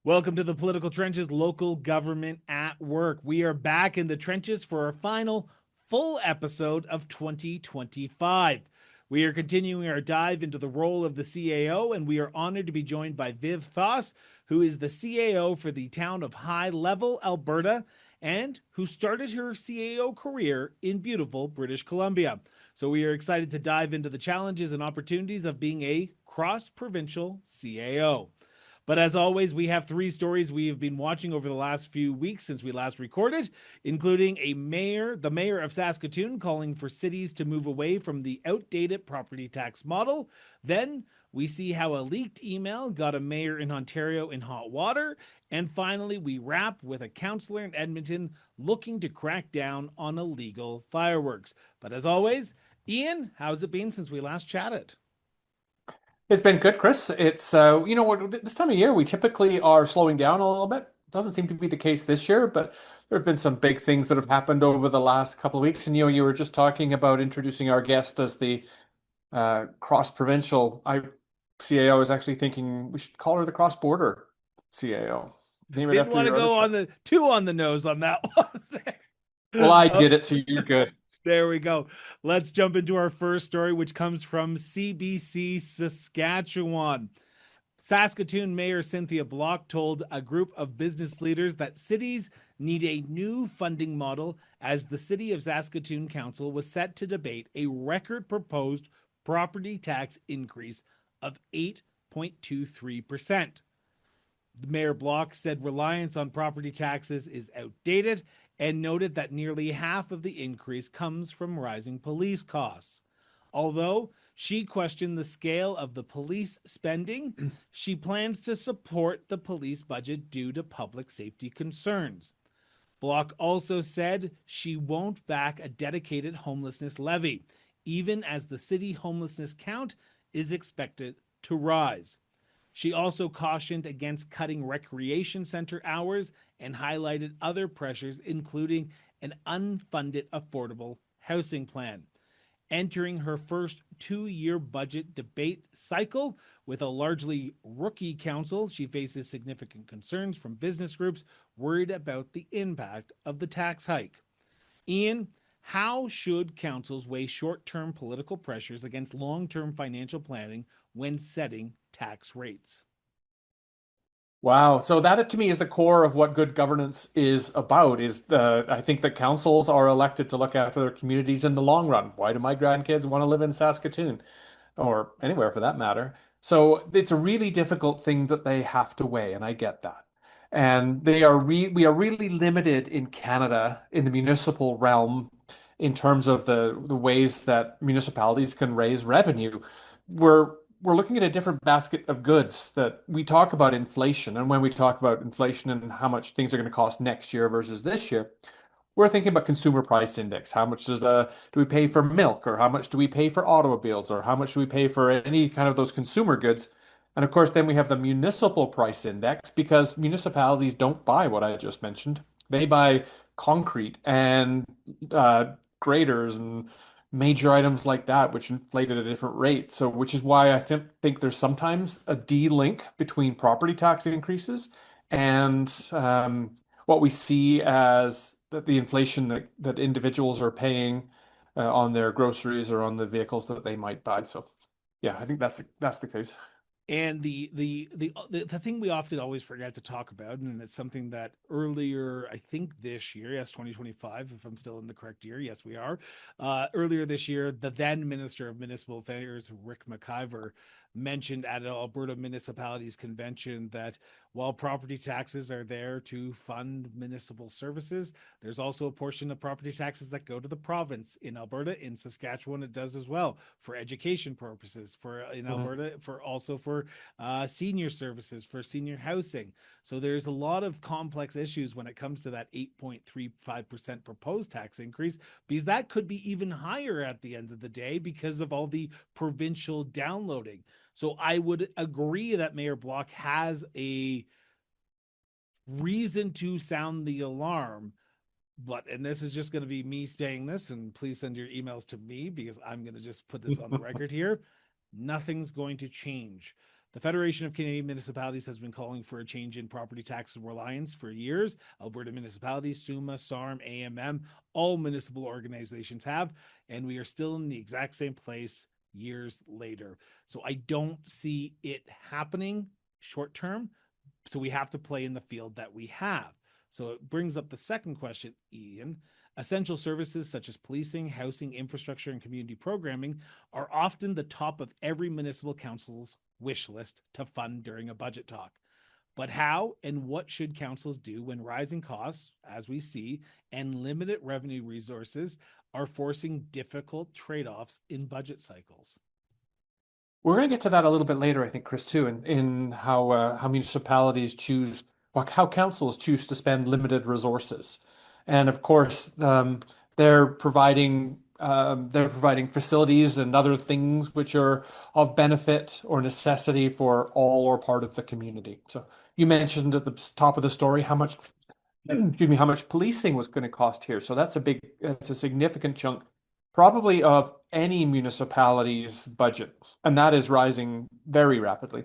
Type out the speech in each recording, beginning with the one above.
Welcome to the Political Trenches, local government at work. We are back in the trenches for our final full episode of 2025. We are continuing our dive into the role of the CAO, and we are honored to be joined by Viv Thoss, who is the CAO for the town of High Level, Alberta, and who started her CAO career in beautiful British Columbia. So we are excited to dive into the challenges and opportunities of being a cross-provincial CAO. But as always, we have three stories we have been watching over the last few weeks since we last recorded, including the mayor of Saskatoon calling for cities to move away from the outdated property tax model. Then we see how a leaked email got a mayor in Ontario in hot water. And finally, we wrap with a councillor in Edmonton looking to crack down on illegal fireworks. But as always, Ian, how's it been since we last chatted? It's been good, Chris. It's this time of year we typically are slowing down a little bit. Doesn't seem to be the case this year, but there have been some big things that have happened over the last couple of weeks. And you were just talking about introducing our guest as the cross-provincial. CAO was actually thinking we should call her the Cross Border CAO. Name it Didn't after want to your other go show. on the too on the nose on that one Well, there. I Oh, did it, so you're good. there we go. Let's jump into our first story, which comes from CBC Saskatchewan. Saskatoon Mayor Cynthia Block told a group of business leaders that cities need a new funding model as the City of Saskatoon Council was set to debate a record proposed property tax increase of 8.23%. Mayor Block said reliance on property taxes is outdated and noted that nearly half of the increase comes from rising police costs. Although she questioned the scale of the police spending, she plans to support the police budget due to public safety concerns. Block also said she won't back a dedicated homelessness levy, even as the city homelessness count is expected to rise. She also cautioned against cutting recreation center hours and highlighted other pressures, including an unfunded affordable housing plan. Entering her first 2-year budget debate cycle with a largely rookie council, she faces significant concerns from business groups worried about the impact of the tax hike. Ian, how should councils weigh short-term political pressures against long-term financial planning when setting tax rates? Wow. So that to me is the core of what good governance is about I think that councils are elected to look after their communities in the long run. Why do my grandkids want to live in Saskatoon or anywhere for that matter? So it's a really difficult thing that they have to weigh, and I get that. And we are really limited in Canada in the municipal realm in terms of the ways that municipalities can raise revenue. We're we're looking at a different basket of goods that we talk about inflation. And when we talk about inflation and how much things are going to cost next year versus this year, we're thinking about consumer price index. How much do we pay for milk, or how much do we pay for automobiles, or how much do we pay for any kind of those consumer goods? And of course, then we have the municipal price index because municipalities don't buy what I just mentioned. They buy concrete and graders and major items like that, which inflate at a different rate. So, which is why I think there's sometimes a D-link between property tax increases and what we see as the inflation that individuals are paying on their groceries or on the vehicles that they might buy. So, yeah, I think that's the case. And the thing we often always forget to talk about, and it's something that earlier, I think this year, yes, 2025, if I'm still in the correct year, yes, we are. Earlier this year, the then Minister of Municipal Affairs, Rick McIver, mentioned at an Alberta Municipalities Convention that while property taxes are there to fund municipal services, there's also a portion of property taxes that go to the province. In Alberta, in Saskatchewan, it does as well for education purposes. For in Mhm. Alberta, for also for senior services, for senior housing. So there's a lot of complex issues when it comes to that 8.35% proposed tax increase, because that could be even higher at the end of the day because of all the provincial downloading. So I would agree that Mayor Block has a reason to sound the alarm. But, and this is just going to be me saying this, and please send your emails to me because I'm going to just put this on the record here. Nothing's going to change. The Federation of Canadian Municipalities has been calling for a change in property tax reliance for years. Alberta municipalities, SUMA, SARM, AMM, all municipal organizations have, and we are still in the exact same place years later. So I don't see it happening short term. So we have to play in the field that we have. So it brings up the second question, Ian. Essential services such as policing, housing, infrastructure, and community programming are often the top of every municipal council's wish list to fund during a budget talk. But how and what should councils do when rising costs, as we see, and limited revenue resources are forcing difficult trade-offs in budget cycles? We're going to get to that a little bit later, I think, Chris, too, in how municipalities choose, or how councils choose to spend limited resources, and of course, they're providing facilities and other things which are of benefit or necessity for all or part of the community. So you mentioned at the top of the story how much, excuse me, how much policing was going to cost here. So that's a significant chunk, probably of any municipality's budget, and that is rising very rapidly.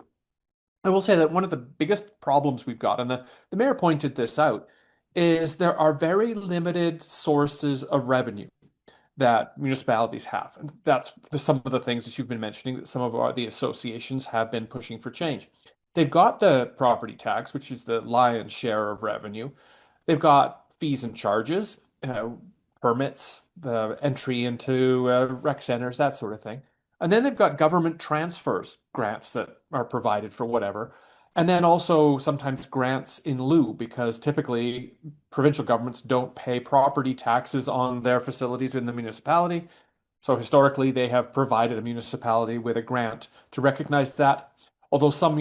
I will say that one of the biggest problems we've got, and the mayor pointed this out, is there are very limited sources of revenue that municipalities have. And that's some of the things that you've been mentioning that some of the associations have been pushing for change. They've got the property tax, which is the lion's share of revenue. They've got fees and charges, permits, the entry into rec centers, that sort of thing. And then they've got government transfers, grants that are provided for whatever. And then also sometimes grants in lieu, because typically provincial governments don't pay property taxes on their facilities in the municipality. So historically, they have provided a municipality with a grant to recognize that. Although some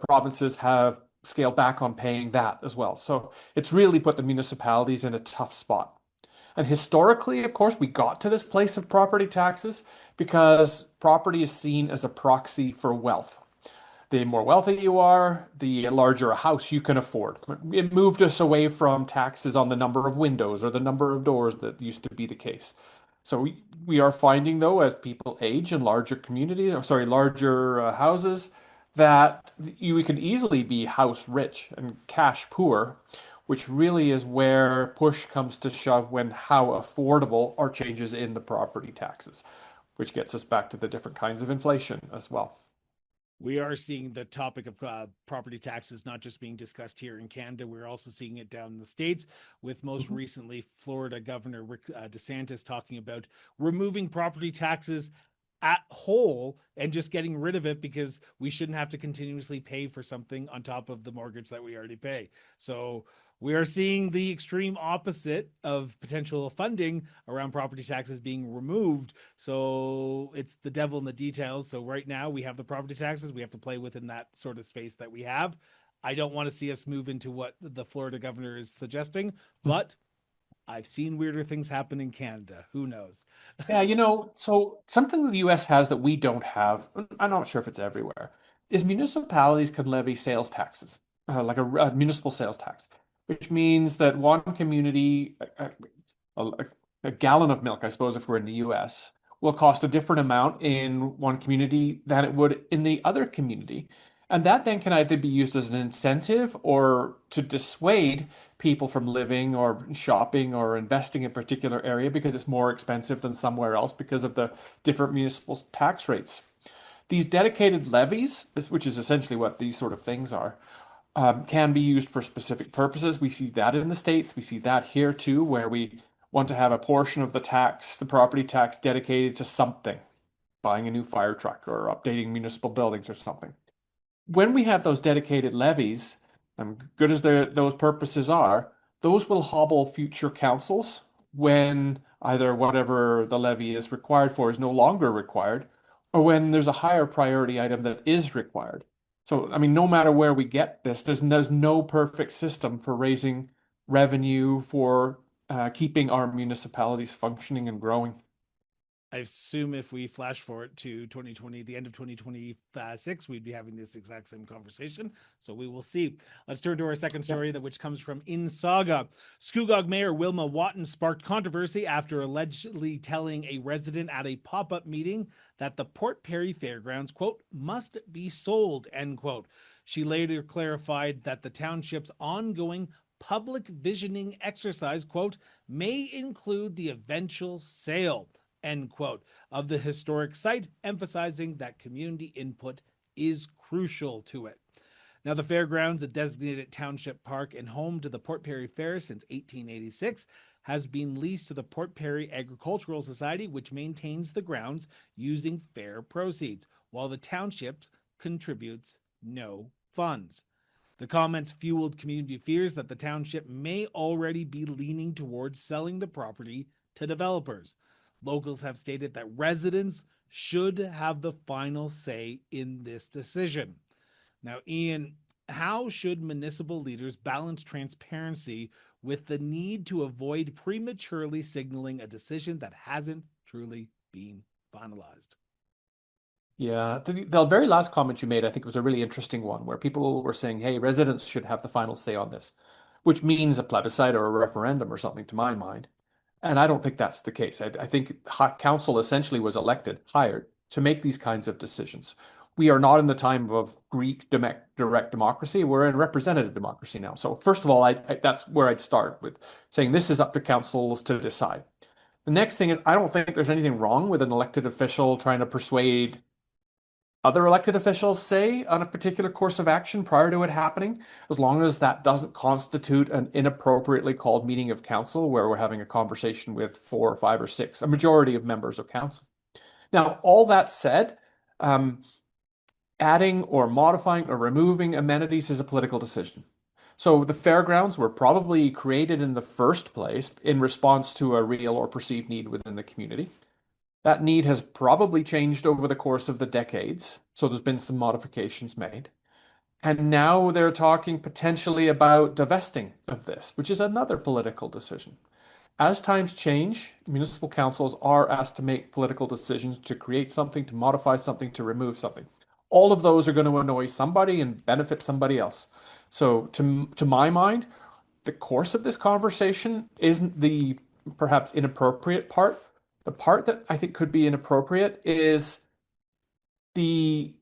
provinces have scaled back on paying that as well. So it's really put the municipalities in a tough spot. And historically, of course, we got to this place of property taxes because property is seen as a proxy for wealth. The more wealthy you are, the larger a house you can afford. It moved us away from taxes on the number of windows or the number of doors that used to be the case. So we are finding, though, as people age in larger communities, or sorry, larger houses, that we can easily be house rich and cash poor, which really is where push comes to shove when how affordable are changes in the property taxes, which gets us back to the different kinds of inflation as well. We are seeing the topic of property taxes not just being discussed here in Canada. We're also seeing it down in the States, with most recently Florida Governor Rick DeSantis talking about removing property taxes at whole and just getting rid of it because we shouldn't have to continuously pay for something on top of the mortgage that we already pay. So we are seeing the extreme opposite of potential funding around property taxes being removed. So it's the devil in the details. So right now we have the property taxes. We have to play within that sort of space that we have. I don't want to see us move into what the Florida governor is suggesting, but I've seen weirder things happen in Canada. Who knows? Yeah, so something the US has that we don't have, I'm not sure if it's everywhere, is municipalities can levy sales taxes, like a municipal sales tax, which means that one community, a, a gallon of milk, I suppose, if we're in the US, will cost a different amount in one community than it would in the other community. And that then can either be used as an incentive or to dissuade people from living or shopping or investing in a particular area because it's more expensive than somewhere else because of the different municipal tax rates. These dedicated levies, which is essentially what these sort of things are, can be used for specific purposes. We see that in the States. We see that here too, where we want to have a portion of the tax, the property tax, dedicated to something, buying a new fire truck or updating municipal buildings or something. When we have those dedicated levies, good as those purposes are, those will hobble future councils when either whatever the levy is required for is no longer required, or when there's a higher priority item that is required. So, I mean, no matter where we get this, there's no perfect system for raising revenue for keeping our municipalities functioning and growing. I assume if we flash forward to 2020, the end of 2026, we'd be having this exact same conversation. So we will see. Let's turn to our second story, that which comes from Insaga. Scugog Mayor Wilma Watton sparked controversy after allegedly telling a resident at a pop-up meeting that the Port Perry Fairgrounds, quote, must be sold, end quote. She later clarified that the township's ongoing public visioning exercise, quote, may include the eventual sale, end quote, of the historic site, emphasizing that community input is crucial to it. Now, the fairgrounds, a designated township park and home to the Port Perry Fair since 1886, has been leased to the Port Perry Agricultural Society, which maintains the grounds using fair proceeds, while the township contributes no funds. The comments fueled community fears that the township may already be leaning towards selling the property to developers. Locals have stated that residents should have the final say in this decision. Now, Ian, how should municipal leaders balance transparency with the need to avoid prematurely signaling a decision that hasn't truly been finalized? Yeah, the very last comment you made, I think, was a really interesting one, where people were saying, hey, residents should have the final say on this, which means a plebiscite or a referendum or something to my mind. And I don't think that's the case. I think council essentially was elected, hired to make these kinds of decisions. We are not in the time of Greek direct democracy. We're in representative democracy now. So first of all, that's where I'd start with saying this is up to councils to decide. The next thing is I don't think there's anything wrong with an elected official trying to persuade other elected officials say on a particular course of action prior to it happening, as long as that doesn't constitute an inappropriately called meeting of council where we're having a conversation with 4 or 5 or 6, a majority of members of council. Now, all that said, adding or modifying or removing amenities is a political decision. So the fairgrounds were probably created in the first place in response to a real or perceived need within the community. That need has probably changed over the course of the decades, so there's been some modifications made. And now they're talking potentially about divesting of this, which is another political decision. As times change, municipal councils are asked to make political decisions to create something, to modify something, to remove something. All of those are going to annoy somebody and benefit somebody else. So to my mind, the course of this conversation isn't the perhaps inappropriate part. The part that I think could be inappropriate is the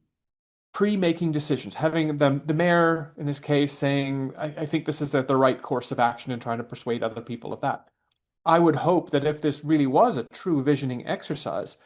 pre-making decisions, having the mayor in this case saying, I think this is the right course of action and trying to persuade other people of that. I would hope that if this really was a true visioning exercise,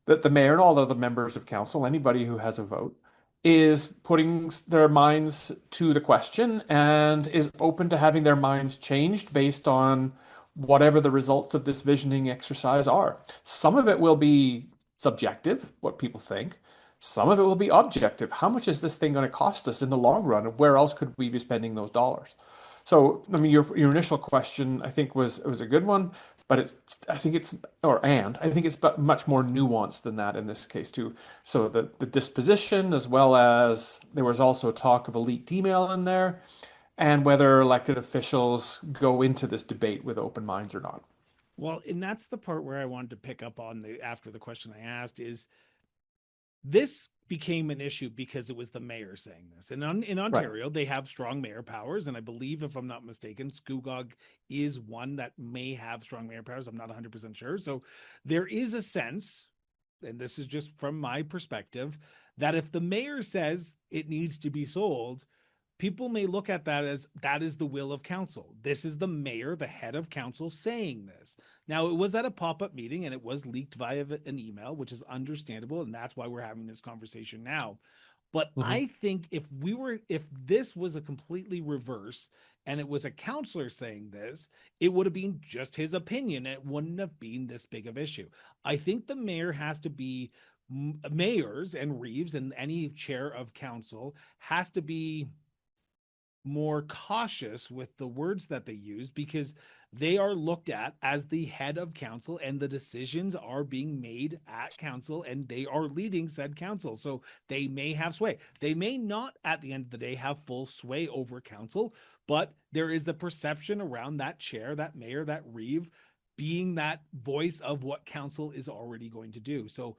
that the mayor and all other members of council, anybody who has a vote, is putting their minds to the question and is open to having their minds changed based on whatever the results of this visioning exercise are. Some of it will be subjective, what people think. Some of it will be objective. How much is this thing going to cost us in the long run? And where else could we be spending those dollars? So, I mean, your initial question, I think, was a good one, but I think it's much more nuanced than that in this case too. So the disposition, as well as there was also talk of a leaked email in there, and whether elected officials go into this debate with open minds or not. Well, and that's the part where I wanted to pick up on after the question I asked is this became an issue because it was the mayor saying this. And in Ontario, they have strong mayor powers. And I believe, if I'm not mistaken, Scugog is one that may have strong mayor powers. I'm not 100% sure. So there is a sense, and this is just from my perspective, that if the mayor says it needs to be sold, people may look at that as that is the will of council. This is the mayor, the head of council, saying this. Now, it was at a pop-up meeting and it was leaked via an email, which is understandable, and that's why we're having this conversation now. But I think if this was a completely reverse and it was a councillor saying this, it would have been just his opinion. It wouldn't have been this big of issue. I think the mayor has to be mayors and Reeves and any chair of council has to be more cautious with the words that they use because they are looked at as the head of council and the decisions are being made at council and they are leading said council. So they may have sway. They may not at the end of the day have full sway over council, but there is the perception around that chair, that mayor, that Reeve being that voice of what council is already going to do. So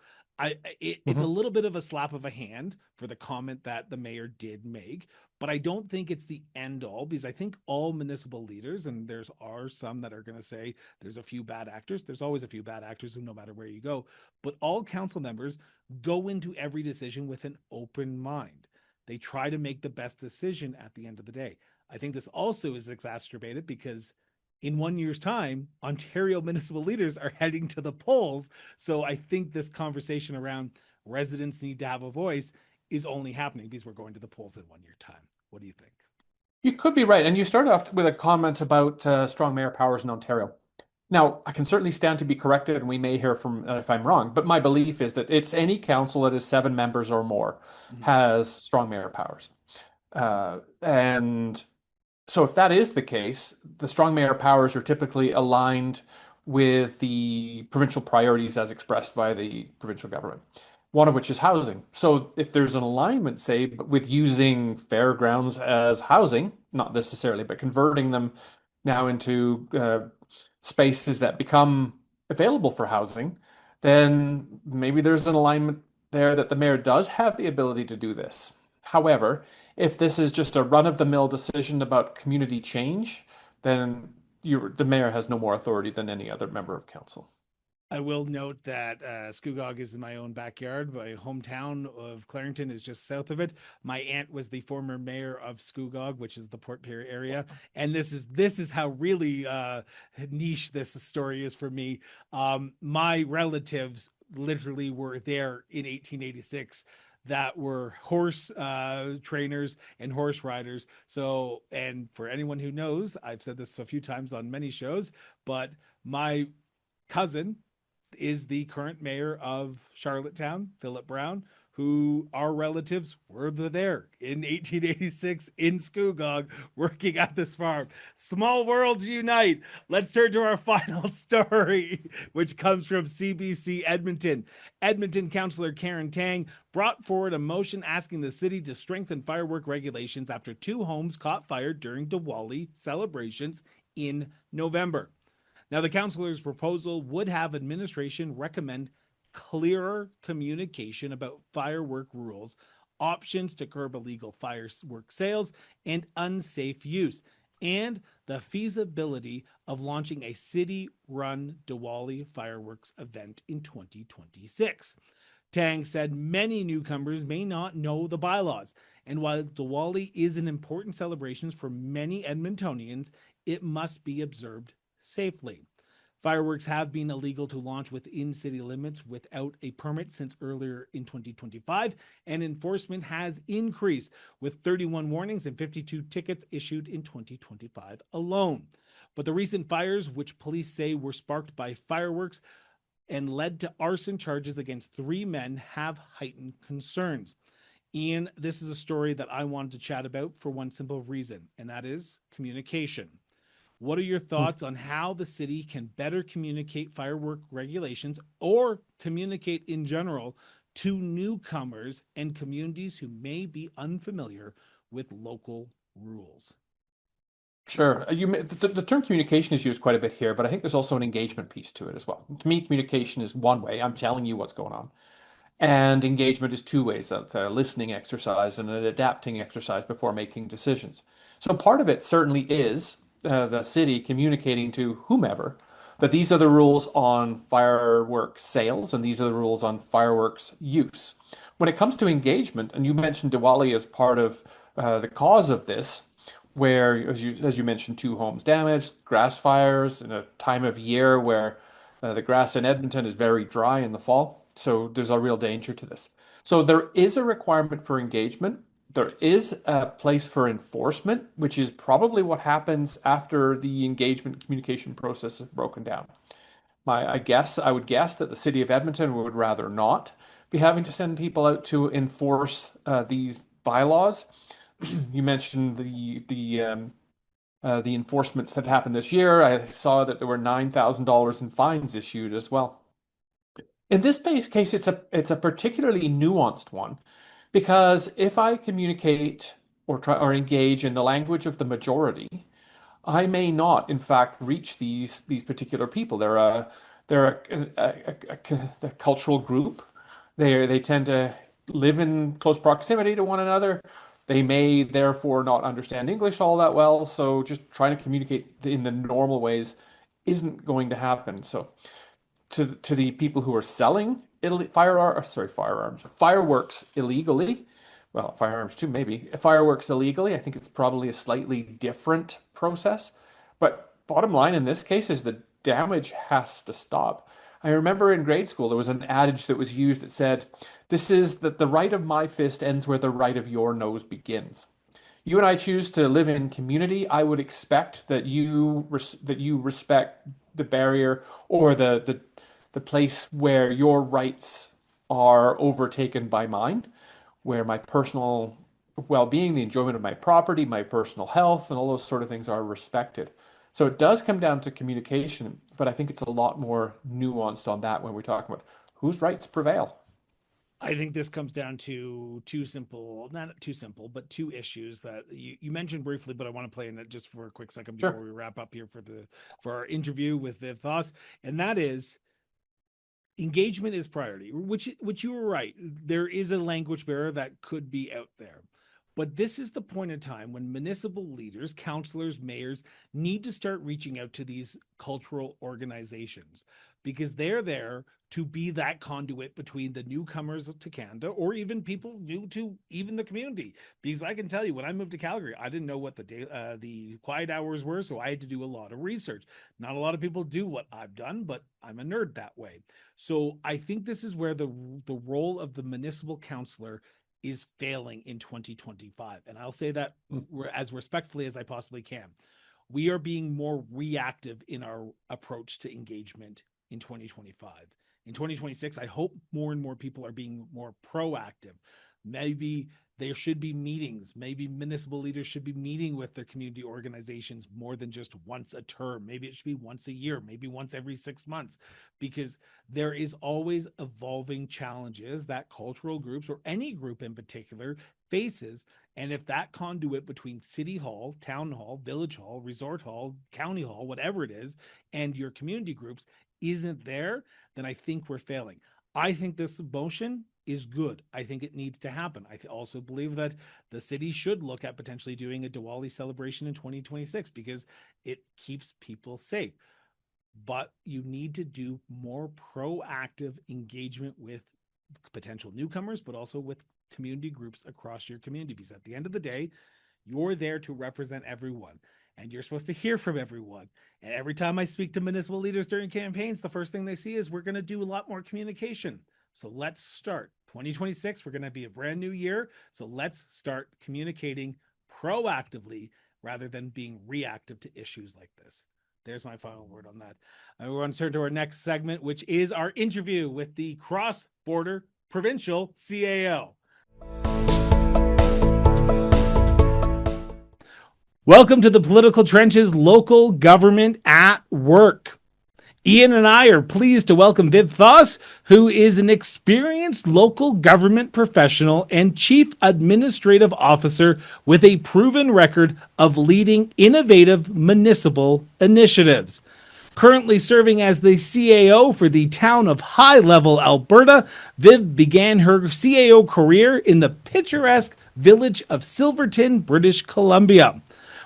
it's a Mhm. little bit of a slap of a hand for the comment that the mayor did make, but I don't think it's the end all, because I think all municipal leaders, and there's are some that are going to say there's a few bad actors. There's always a few bad actors, no matter where you go. But all council members go into every decision with an open mind. They try to make the best decision at the end of the day. I think this also is exacerbated because in 1 year's time, Ontario municipal leaders are heading to the polls. So I think this conversation around residents need to have a voice is only happening because we're going to the polls in 1 year time. What do you think? You could be right. And you started off with a comment about strong mayor powers in Ontario. Now, I can certainly stand to be corrected, and we may hear from if I'm wrong, but my belief is that it's any council that is 7 members or more Mhm. has strong mayor powers. And so if that is the case, the strong mayor powers are typically aligned with the provincial priorities as expressed by the provincial government, one of which is housing. So if there's an alignment, say, with using fairgrounds as housing, not necessarily, but converting them now into spaces that become available for housing, then maybe there's an alignment there that the mayor does have the ability to do this. However, if this is just a run-of-the-mill decision about community change, then the mayor has no more authority than any other member of council. I will note that Scugog is in my own backyard. My hometown of Clarington is just south of it. My aunt was the former mayor of Scugog, which is the Port Pirie area, and this is how really niche this story is for me. My relatives literally were there in 1886 that were horse trainers and horse riders. So, and for anyone who knows, I've said this a few times on many shows, but my cousin is the current mayor of Charlottetown, Philip Brown, who our relatives were there in 1886 in Scugog working at this farm. Small worlds unite. Let's turn to our final story, which comes from CBC Edmonton. Edmonton councillor Karen Tang brought forward a motion asking the city to strengthen firework regulations after 2 homes caught fire during Diwali celebrations in November. Now, the councillor's proposal would have administration recommend clearer communication about firework rules, options to curb illegal firework sales and unsafe use, and the feasibility of launching a city run Diwali fireworks event in 2026. Tang said many newcomers may not know the bylaws, and while Diwali is an important celebration for many Edmontonians, it must be observed safely. Fireworks have been illegal to launch within city limits without a permit since earlier in 2025, and enforcement has increased with 31 warnings and 52 tickets issued in 2025 alone. But the recent fires, which police say were sparked by fireworks and led to arson charges against 3 men, have heightened concerns. Ian, this is a story that I wanted to chat about for one simple reason, and that is communication. What are your thoughts on how the city can better communicate firework regulations or communicate in general to newcomers and communities who may be unfamiliar with local rules? Sure. The term communication is used quite a bit here, but I think there's also an engagement piece to it as well. To me, communication is one way. I'm telling you what's going on. And engagement is 2 ways. That's a listening exercise and an adapting exercise before making decisions. So part of it certainly is the city communicating to whomever that these are the rules on fireworks sales and these are the rules on fireworks use. When it comes to engagement, and you mentioned Diwali as part of the cause of this, where, as you mentioned, 2 homes damaged, grass fires in a time of year where the grass in Edmonton is very dry in the fall. So there's a real danger to this. So there is a requirement for engagement. There is a place for enforcement, which is probably what happens after the engagement communication process is broken down. I would guess that the city of Edmonton would rather not be having to send people out to enforce these bylaws. You mentioned the enforcements that happened this year. I saw that there were $9,000 in fines issued as well. In this case, it's a particularly nuanced one because if I communicate or try or engage in the language of the majority, I may not, in fact, reach these particular people. They're a cultural group. They tend to live in close proximity to one another. They may therefore not understand English all that well, so just trying to communicate in the normal ways isn't going to happen. So to the people who are selling fireworks illegally, well, firearms too, maybe fireworks illegally, I think it's probably a slightly different process. But bottom line in this case is the damage has to stop. I remember in grade school there was an adage that was used that said, "This is that the right of my fist ends where the right of your nose begins." You and I choose to live in community. I would expect that you respect the barrier or the place where your rights are overtaken by mine, where my personal well-being, the enjoyment of my property, my personal health, and all those sort of things are respected. So it does come down to communication, but I think it's a lot more nuanced on that when we're talking about whose rights prevail. I think this comes down to two simple, not too simple, but two issues that you mentioned briefly, but I want to play in it just for a quick second before Sure. we wrap up here for our interview with Viv Thoss. And that is engagement is priority, which you were right. There is a language barrier that could be out there. But this is the point in time when municipal leaders, councillors, mayors need to start reaching out to these cultural organizations because they're there to be that conduit between the newcomers to Canada or even people new to even the community. Because I can tell you, when I moved to Calgary, I didn't know what the quiet hours were, so I had to do a lot of research. Not a lot of people do what I've done, but I'm a nerd that way. So I think this is where the role of the municipal councillor is failing in 2025. And I'll say that as respectfully as I possibly can. We are being more reactive in our approach to engagement in 2025. In 2026, I hope more and more people are being more proactive. Maybe there should be meetings. Maybe municipal leaders should be meeting with their community organizations more than just once a term. Maybe it should be once a year, maybe once every 6 months, because there is always evolving challenges that cultural groups or any group in particular faces. And if that conduit between city hall, town hall, village hall, resort hall, county hall, whatever it is, and your community groups isn't there, then I think we're failing. I think this motion is good. I think it needs to happen. I also believe that the city should look at potentially doing a Diwali celebration in 2026 because it keeps people safe. But you need to do more proactive engagement with potential newcomers, but also with community groups across your community. Because at the end of the day, you're there to represent everyone and you're supposed to hear from everyone. And every time I speak to municipal leaders during campaigns, the first thing they see is we're going to do a lot more communication. So let's start 2026. We're going to be a brand new year. So let's start communicating proactively rather than being reactive to issues like this. There's my final word on that. I want to turn to our next segment, which is our interview with the Cross Border Provincial CAO. Welcome to the Political Trenches Local Government at Work. Ian and I are pleased to welcome Viv Thoss, who is an experienced local government professional and chief administrative officer with a proven record of leading innovative municipal initiatives. Currently serving as the CAO for the town of High Level, Alberta, Viv began her CAO career in the picturesque village of Silverton, British Columbia.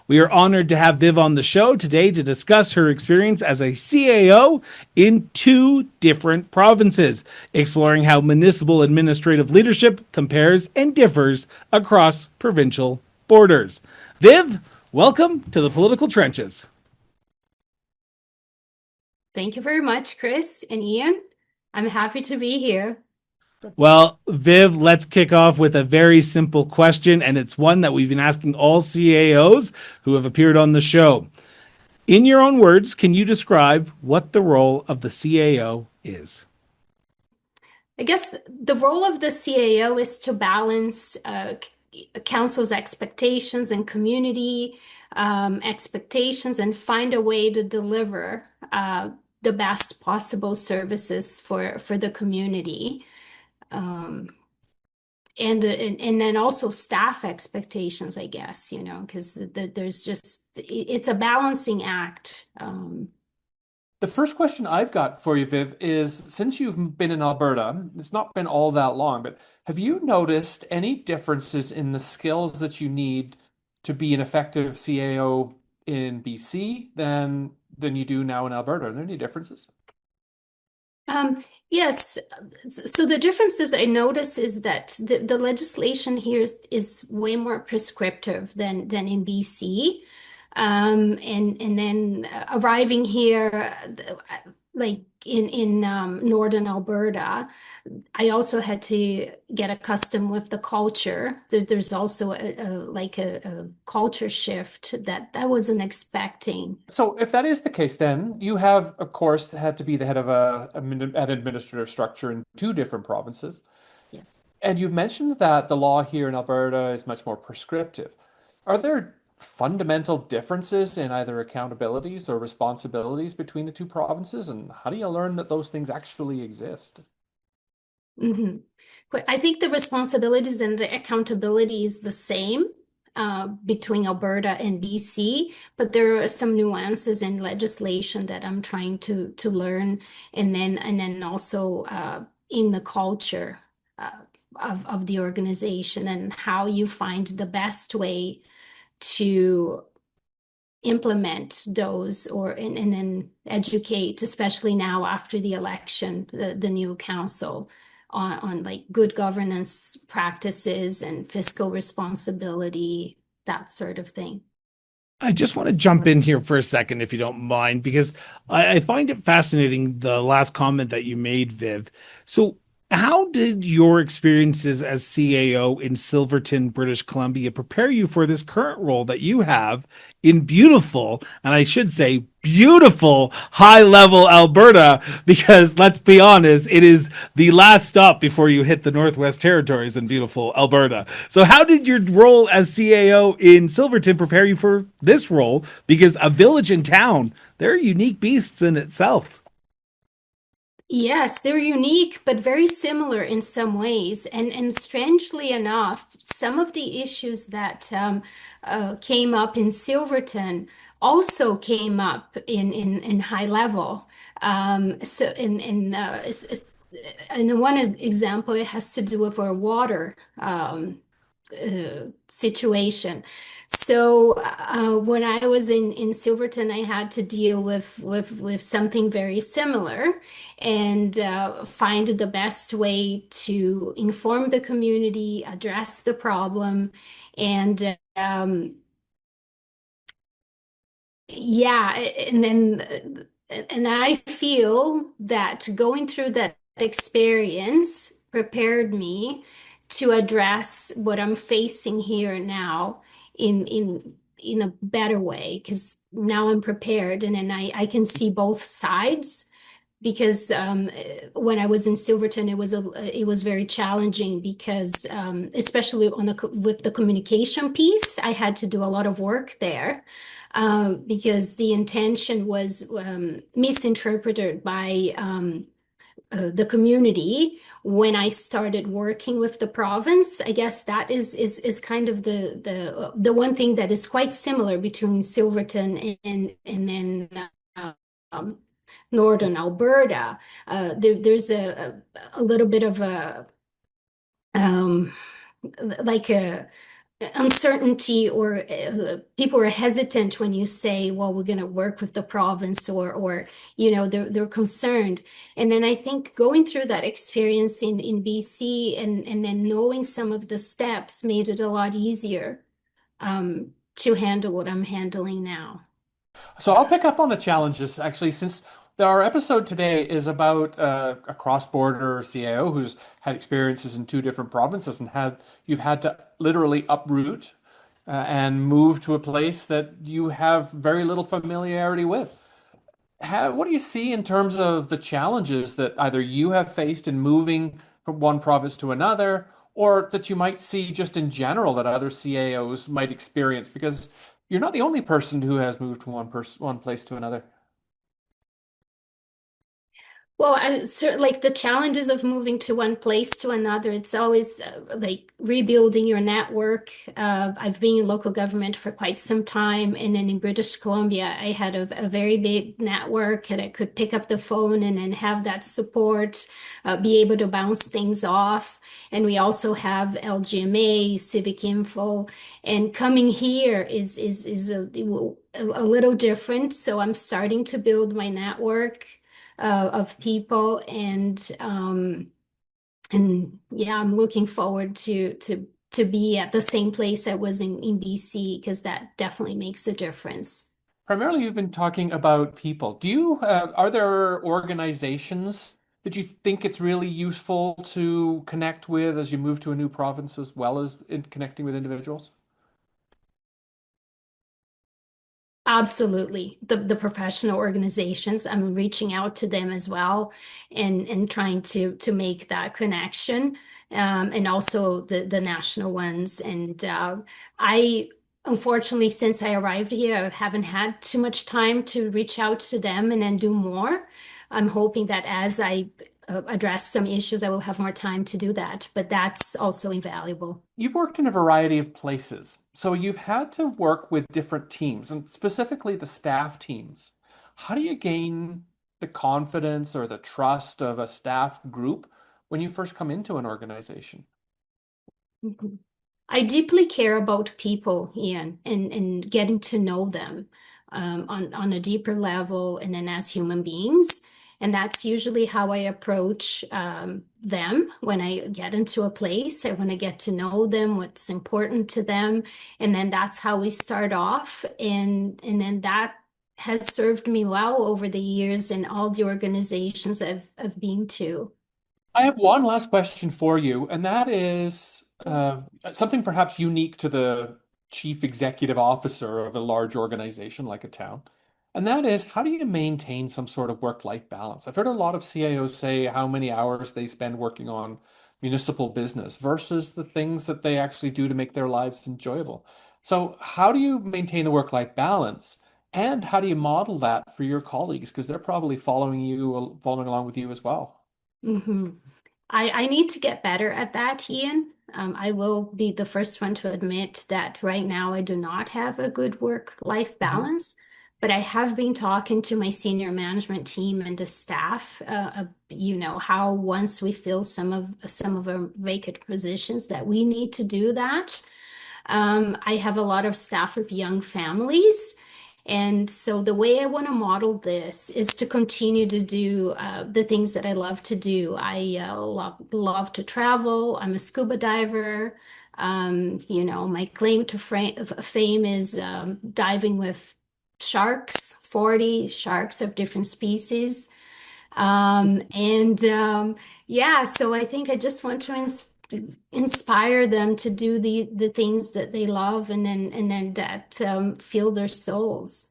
We are honored to have Viv on the show today to discuss her experience as a CAO in 2 different provinces, exploring how municipal administrative leadership compares and differs across provincial borders. Viv, welcome to the Political Trenches. Thank you very much, Chris and Ian. I'm happy to be here. Well, Viv, let's kick off with a very simple question, and it's one that we've been asking all CAOs who have appeared on the show. In your own words, can you describe what the role of the CAO is? I guess the role of the CAO is to balance council's expectations and community expectations and find a way to deliver the best possible services for the community. and then also staff expectations, I guess, you know, because there's just it's a balancing act. The first question I've got for you, Viv, is since you've been in Alberta, it's not been all that long, but have you noticed any differences in the skills that you need to be an effective CAO in BC than you do now in Alberta? Are there any differences? Yes. So the differences I notice is that the legislation here is way more prescriptive than in BC. And then arriving here, like in northern Alberta, I also had to get accustomed with the culture. There's also a culture shift that I wasn't expecting. So if that is the case, then you have, of course, had to be the head of an administrative structure in two different provinces. Yes. And you've mentioned that the law here in Alberta is much more prescriptive. Are there fundamental differences in either accountabilities or responsibilities between the two provinces? And how do you learn that those things actually exist? Mm-hmm. But I think the responsibilities and the accountability is the same between Alberta and BC, but there are some nuances in legislation that I'm trying to learn, and then also in the culture uh, of the organization and how you find the best way to implement those and then educate, especially now after the election, the new council on like good governance practices and fiscal responsibility, that sort of thing. I just want to jump in here for a second, if you don't mind, because I find it fascinating the last comment that you made, Viv. So, how did your experiences as CAO in Silverton, British Columbia, prepare you for this current role that you have in beautiful, and I should say beautiful, high level Alberta? Because let's be honest, it is the last stop before you hit the Northwest Territories in beautiful Alberta. So, how did your role as CAO in Silverton prepare you for this role? Because a village and town, they're unique beasts in itself. Yes, they're unique, but very similar in some ways. And strangely enough, some of the issues that came up in Silverton also came up in high level. So in the one example, it has to do with our water situation. So when I was in Silverton, I had to deal with something very similar and find the best way to inform the community, address the problem, and yeah, and I feel that going through that experience prepared me to address what I'm facing here now in a better way because now I'm prepared and then I can see both sides because when I was in Silverton, it was very challenging because especially with the communication piece, I had to do a lot of work there because the intention was misinterpreted by the community when I started working with the province. I guess that is kind of the one thing that is quite similar between Silverton and then um, northern Alberta. There's a little bit of a like a uncertainty or people are hesitant when you say, well, we're going to work with the province or you know they're concerned. And then I think going through that experience in BC and then knowing some of the steps made it a lot easier to handle what I'm handling now. So I'll pick up on the challenges actually, since our episode today is about a cross-border CAO who's had experiences in two different provinces and you've had to literally uproot and move to a place that you have very little familiarity with. What do you see in terms of the challenges that either you have faced in moving from one province to another, or that you might see just in general that other CAOs might experience? Because you're not the only person who has moved from one place to another. Well, like the challenges of moving to one place to another, it's always like rebuilding your network. I've been in local government for quite some time, and then in British Columbia, I had a very big network, and I could pick up the phone and then have that support, be able to bounce things off. And we also have LGMA, Civic Info, and coming here is a little different. So I'm starting to build my network of people, and yeah, I'm looking forward to be at the same place I was in BC, because that definitely makes a difference. Primarily, you've been talking about people. Are there organizations that you think it's really useful to connect with as you move to a new province, as well as in connecting with individuals? Absolutely. The professional organizations, I'm reaching out to them as well, and trying to make that connection. And also the national ones. And I unfortunately, since I arrived here, I haven't had too much time to reach out to them and then do more. I'm hoping that as I address some issues, I will have more time to do that. But that's also invaluable. You've worked in a variety of places, so you've had to work with different teams, and specifically the staff teams. How do you gain the confidence or the trust of a staff group when you first come into an organization? Mhm. I deeply care about people, Ian, and getting to know them on a deeper level, and then as human beings. And that's usually how I approach them when I get into a place. I want to get to know them, what's important to them, and then that's how we start off. And then that has served me well over the years in all the organizations I've been to. I have one last question for you, and that is something perhaps unique to the chief executive officer of a large organization like a town. And that is, how do you maintain some sort of work-life balance? I've heard a lot of CIOs say how many hours they spend working on municipal business versus the things that they actually do to make their lives enjoyable. So, how do you maintain the work-life balance? And how do you model that for your colleagues? Because they're probably following along with you as well. Mhm. I need to get better at that, Ian. I will be the first one to admit that right now I do not have a good work-life Mhm. balance, but I have been talking to my senior management team and the staff, how once we fill some of our vacant positions that we need to do that. I have a lot of staff with young families. And so the way I want to model this is to continue to do the things that I love to do. I love to travel. I'm a scuba diver. My claim to fame is diving with sharks, 40 sharks of different species. And yeah, so I think I just want to inspire them to do the things that they love, and then that fill their souls.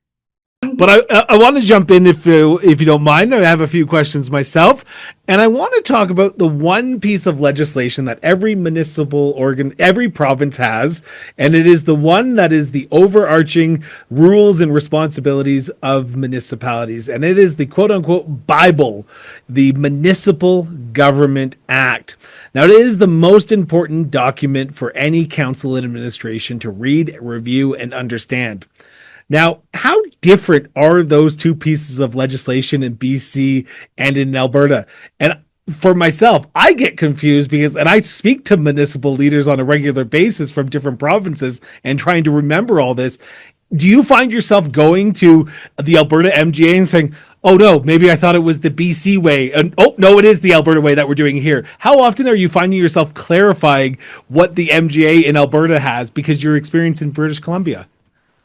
But I want to jump in if you don't mind. I have a few questions myself, and I want to talk about the one piece of legislation that every municipal organ, every province has, and it is the one that is the overarching rules and responsibilities of municipalities, and it is the quote unquote Bible, the Municipal Government Act. Now, it is the most important document for any council and administration to read, review, and understand. Now, how different are those two pieces of legislation in BC and in Alberta? And for myself, I get confused and I speak to municipal leaders on a regular basis from different provinces and trying to remember all this. Do you find yourself going to the Alberta MGA and saying, oh no, maybe I thought it was the BC way, and oh no, it is the Alberta way that we're doing here? How often are you finding yourself clarifying what the MGA in Alberta has because you're experienced in British Columbia?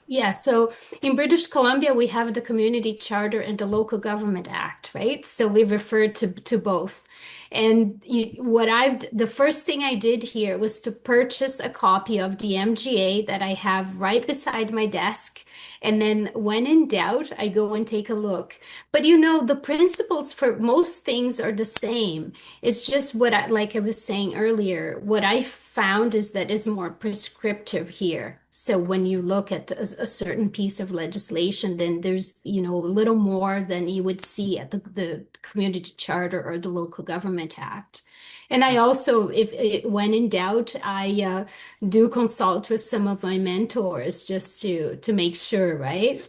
Yeah, so in British Columbia, we have the Community Charter and the Local Government Act, right? So we refer to both. And the first thing I did here was to purchase a copy of the MGA that I have right beside my desk. And then when in doubt, I go and take a look. But the principles for most things are the same. It's just like I was saying earlier, what I found is that is more prescriptive here. So when you look at a certain piece of legislation, then there's, a little more than you would see at the community charter or the local government act. And I also, when in doubt, I do consult with some of my mentors just to make sure, right?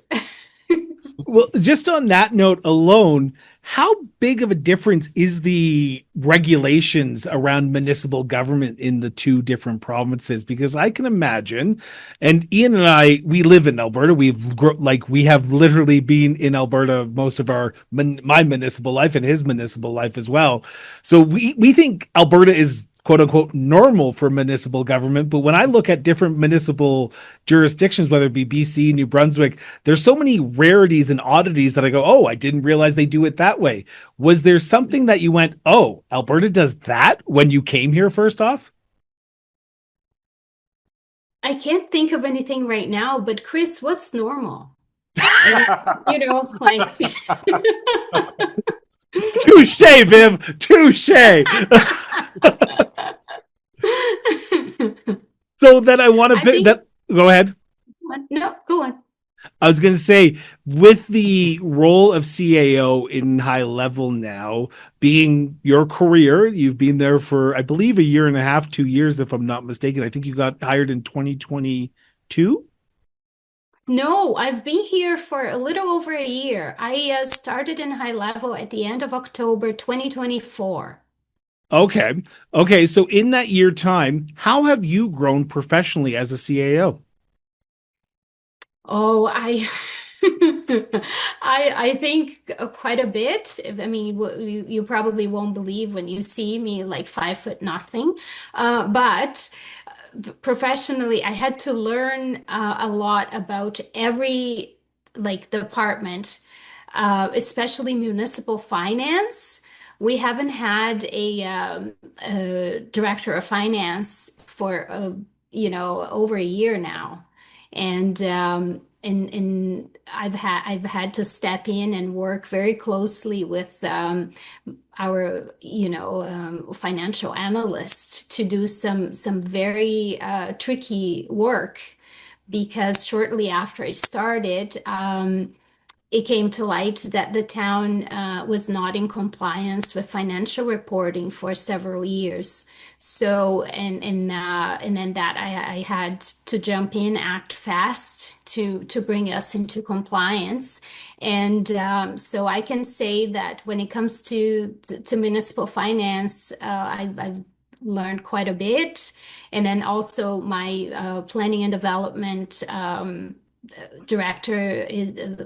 Well, just on that note alone, how big of a difference is the regulations around municipal government in the two different provinces? Because I can imagine, and Ian and I, we live in Alberta. We have literally been in Alberta most of my municipal life and his municipal life as well. So we think Alberta is quote unquote normal for municipal government. But when I look at different municipal jurisdictions, whether it be BC, New Brunswick, there's so many rarities and oddities that I go, oh, I didn't realize they do it that way. Was there something that you went, oh, Alberta does that when you came here first off? I can't think of anything right now, but Chris, what's normal? Like Touche, Viv, touche. So then I want to pick that. Go ahead. No, go on. I was going to say, with the role of CAO in high level now being your career, you've been there for, I believe, 1.5 years, 2 years, if I'm not mistaken. I think you got hired in 2022. No, I've been here for a little over a year. I started in high level at the end of October 2024. Okay. Okay. So in that year time, how have you grown professionally as a CAO? Oh, I think quite a bit. I mean, you probably won't believe when you see me like 5 foot nothing. But professionally, I had to learn a lot about every like department, especially municipal finance. We haven't had a director of finance for over a year now, and I've had to step in and work very closely with our financial analyst to do some very tricky work, because shortly after I started, it came to light that the town was not in compliance with financial reporting for several years. So, and then that I had to jump in, act fast to bring us into compliance. And so I can say that when it comes to municipal finance, I've learned quite a bit. And then also my planning and development director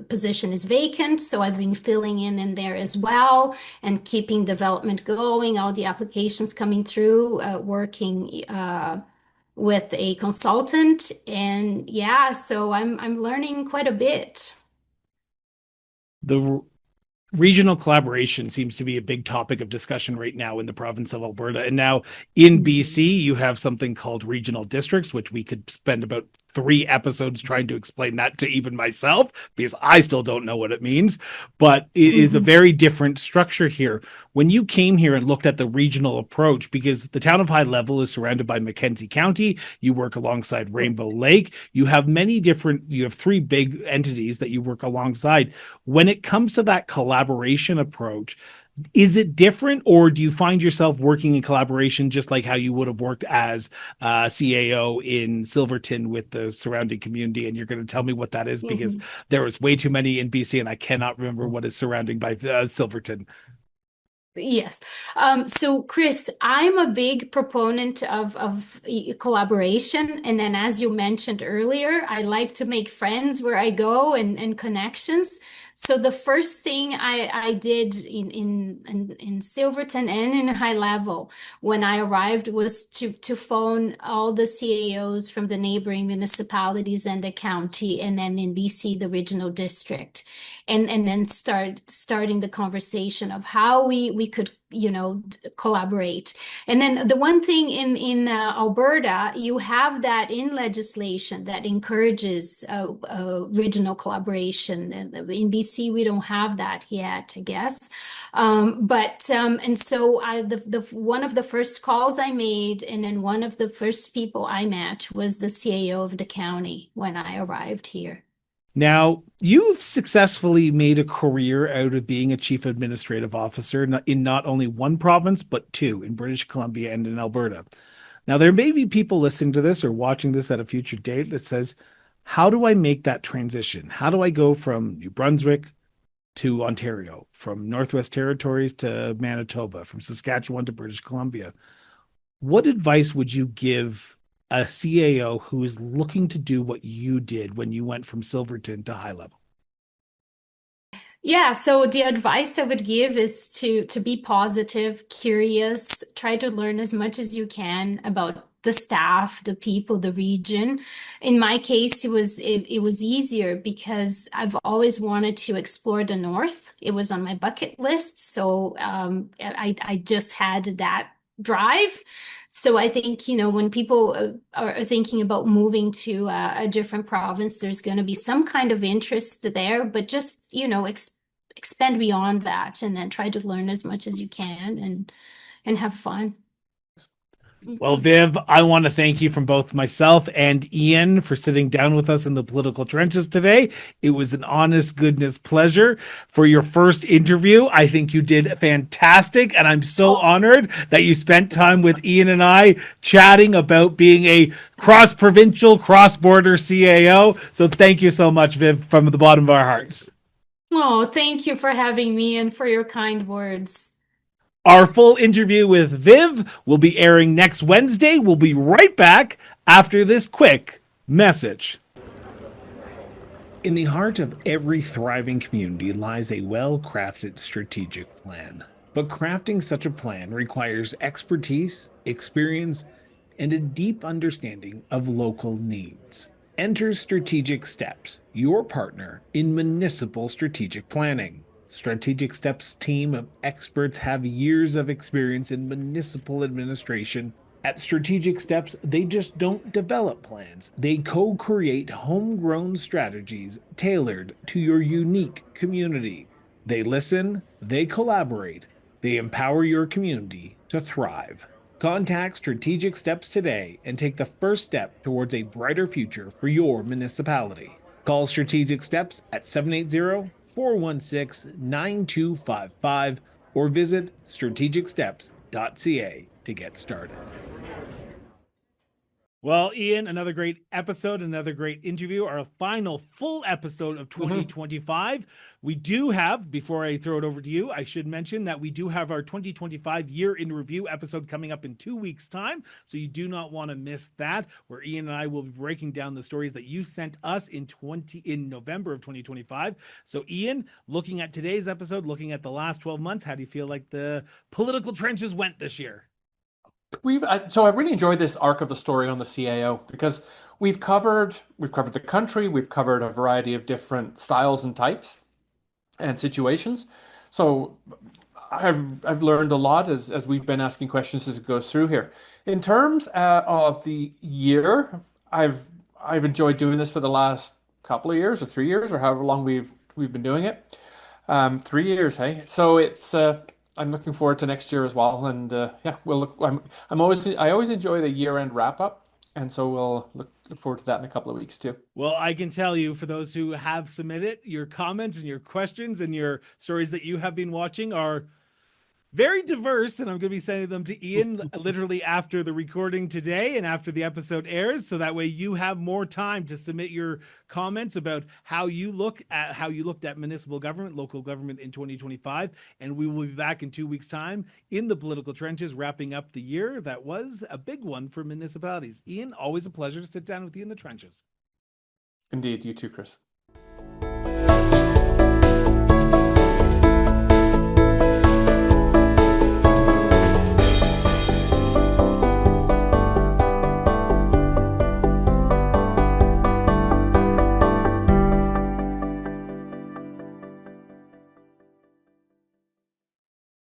position is vacant, so I've been filling in there as well and keeping development going, all the applications coming through, working with a consultant, and yeah, so I'm learning quite a bit. The regional collaboration seems to be a big topic of discussion right now in the province of Alberta. And now in BC, you have something called regional districts, which we could spend about 3 episodes trying to explain that to even myself, because I still don't know what it means. But it is a very different structure here. When you came here and looked at the regional approach, because the town of High Level is surrounded by Mackenzie County, you work alongside Rainbow Lake, you have 3 big entities that you work alongside. When it comes to that collaboration approach, is it different, or do you find yourself working in collaboration just like how you would have worked as CAO in Silverton with the surrounding community? And you're going to tell me what that is, because there was way too many in BC and I cannot remember what is surrounding by Silverton. Yes. So Chris, I'm a big proponent of collaboration. And then as you mentioned earlier, I like to make friends where I go and connections. So the first thing I did in Silverton and in High Level when I arrived was to phone all the CAOs from the neighboring municipalities and the county, and then in BC, the regional district, and then starting the conversation of how we could, collaborate. And then the one thing in Alberta, you have that in legislation that encourages regional collaboration. And in BC, we don't have that yet, I guess. And so one of the first calls I made, and then one of the first people I met was the CAO of the county when I arrived here. Now, you've successfully made a career out of being a chief administrative officer in not only one province, but two, in British Columbia and in Alberta. Now, there may be people listening to this or watching this at a future date that says, how do I make that transition? How do I go from New Brunswick to Ontario, from Northwest Territories to Manitoba, from Saskatchewan to British Columbia? What advice would you give a CAO who is looking to do what you did when you went from Silverton to high level? Yeah, so the advice I would give is to be positive, curious, try to learn as much as you can about the staff, the people, the region. In my case, it was easier because I've always wanted to explore the North. It was on my bucket list, so I just had that drive. So I think, when people are thinking about moving to a different province, there's going to be some kind of interest there, but just, expand beyond that and then try to learn as much as you can and have fun. Well, Viv, I want to thank you from both myself and Ian for sitting down with us in the political trenches today. It was an honest goodness pleasure for your first interview. I think you did fantastic, and I'm so honored that you spent time with Ian and I chatting about being a cross-provincial, cross-border CAO. So thank you so much, Viv, from the bottom of our hearts. Oh, thank you for having me and for your kind words. Our full interview with Viv will be airing next Wednesday. We'll be right back after this quick message. In the heart of every thriving community lies a well-crafted strategic plan. But crafting such a plan requires expertise, experience, and a deep understanding of local needs. Enter Strategic Steps, your partner in municipal strategic planning. Strategic Steps' team of experts have years of experience in municipal administration. At Strategic Steps, they just don't develop plans. They co-create homegrown strategies tailored to your unique community. They listen, they collaborate, they empower your community to thrive. Contact Strategic Steps today and take the first step towards a brighter future for your municipality. Call Strategic Steps at 780-416-9255 or visit strategicsteps.ca to get started. Well, Ian, another great episode, another great interview, our final full episode of 2025. We do have, before I throw it over to you, I should mention that we do have our 2025 year in review episode coming up in 2 weeks' time. So you do not want to miss that, where Ian and I will be breaking down the stories that you sent us in November of 2025. So Ian, looking at today's episode, looking at the last 12 months, how do you feel like the political trenches went this year? So I really enjoyed this arc of the story on the CAO because we've covered the country, we've covered a variety of different styles and types and situations. So I've learned a lot as we've been asking questions as it goes through here. In terms of the year, I've enjoyed doing this for the last couple of years or 3 years or however long we've been doing it. 3 years, hey. So it's I'm looking forward to next year as well, and yeah, we'll look. I always enjoy the year-end wrap-up, and so we'll look forward to that in a couple of weeks too. Well, I can tell you, for those who have submitted, your comments and your questions and your stories that you have been watching are very diverse, and I'm going to be sending them to Ian literally after the recording today and after the episode airs, so that way you have more time to submit your comments about how you looked at municipal government, local government in 2025, and we will be back in 2 weeks' time in the political trenches, wrapping up the year that was a big one for municipalities. Ian, always a pleasure to sit down with you in the trenches. Indeed, you too, Chris.